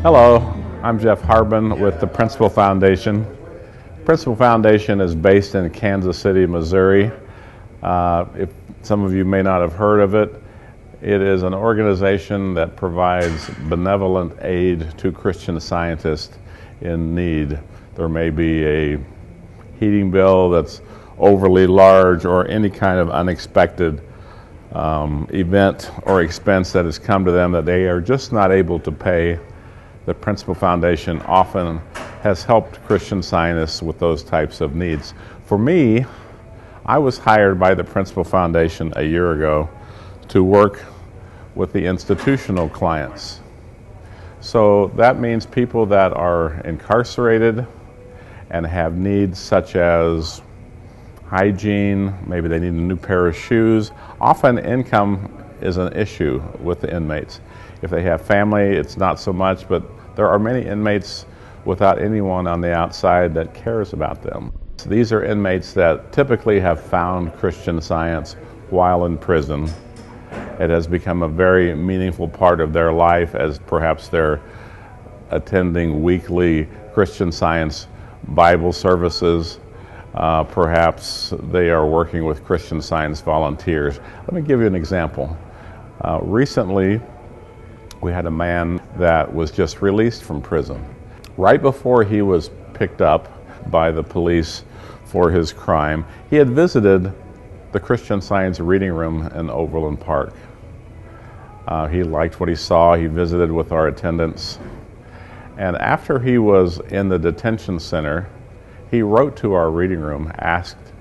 Hello, I'm Jeff Harbin with the Principal Foundation. Principal Foundation is based in Kansas City, Missouri. If some of you may not have heard of it, it is an organization that provides benevolent aid to Christian scientists in need. There may be a heating bill that's overly large or any kind of unexpected event or expense that has come to them that they are just not able to pay. The Principal Foundation often has helped Christian Scientists with those types of needs. For me, I was hired by the Principal Foundation a year ago to work with the institutional clients. So that means people that are incarcerated and have needs such as hygiene, maybe they need a new pair of shoes. Often income is an issue with the inmates. If they have family, it's not so much, but there are many inmates without anyone on the outside that cares about them. These are inmates that typically have found Christian Science while in prison. It has become a very meaningful part of their life, as perhaps they're attending weekly Christian Science Bible services. Perhaps they are working with Christian Science volunteers. Let me give you an example. Recently, we had a man that was just released from prison. Right before he was picked up by the police for his crime, he had visited the Christian Science reading room in Overland Park. He liked what he saw. He visited with our attendants. And after he was in the detention center, he wrote to our reading room, asked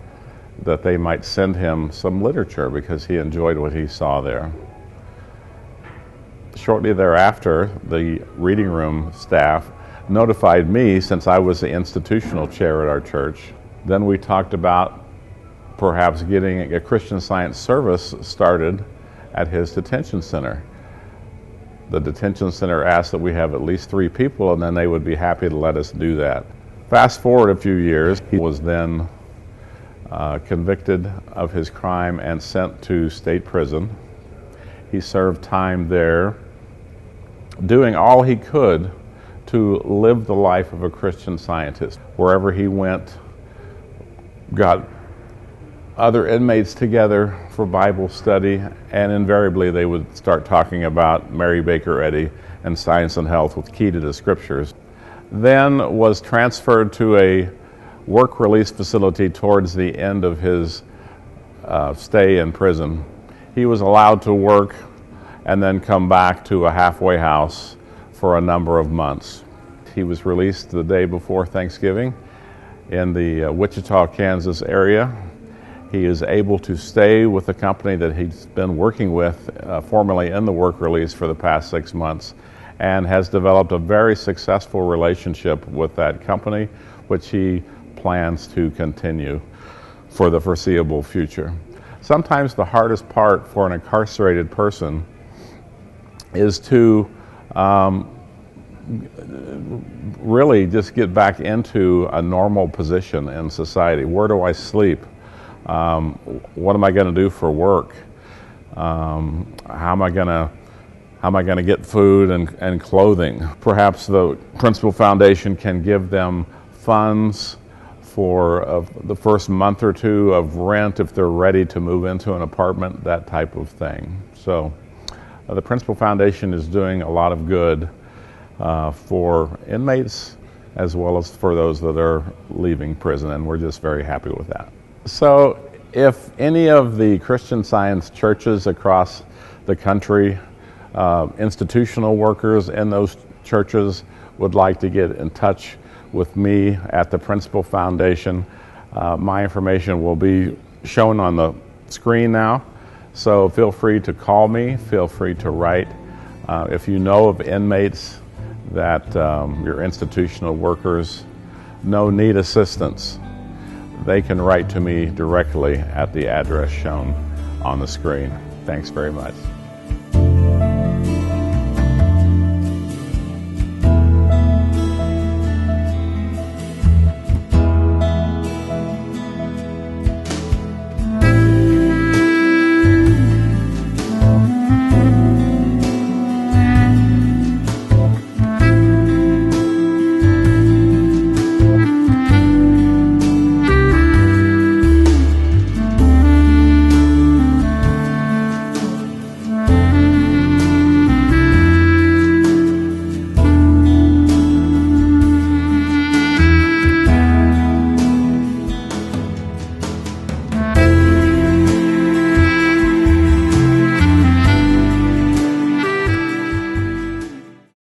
that they might send him some literature because he enjoyed what he saw there. Shortly thereafter, the reading room staff notified me, since I was the institutional chair at our church. Then we talked about perhaps getting a Christian Science service started at his detention center. The detention center asked that we have at least 3 people, and then they would be happy to let us do that. Fast forward a few years, he was then convicted of his crime and sent to state prison. He served time there, doing all he could to live the life of a Christian Scientist. Wherever he went, got other inmates together for Bible study, and invariably they would start talking about Mary Baker Eddy and science and health with key to the scriptures. Then was transferred to a work release facility towards the end of his stay in prison. He was allowed to work and then come back to a halfway house for a number of months. He was released the day before Thanksgiving in the Wichita, Kansas area. He is able to stay with the company that he's been working with formerly in the work release for the past 6 months, and has developed a very successful relationship with that company, which he plans to continue for the foreseeable future. Sometimes the hardest part for an incarcerated person is to really just get back into a normal position in society. Where do I sleep? What am I going to do for work? How am I going to get food and clothing? Perhaps the Principal Foundation can give them funds for the first month or 2 of rent if they're ready to move into an apartment, that type of thing. So the Principal Foundation is doing a lot of good for inmates as well as for those that are leaving prison, and we're just very happy with that. So if any of the Christian Science churches across the country, institutional workers in those churches would like to get in touch with me at the Principal Foundation, my information will be shown on the screen now. So feel free to call me, feel free to write. If you know of inmates that your institutional workers know need assistance, they can write to me directly at the address shown on the screen. Thanks very much.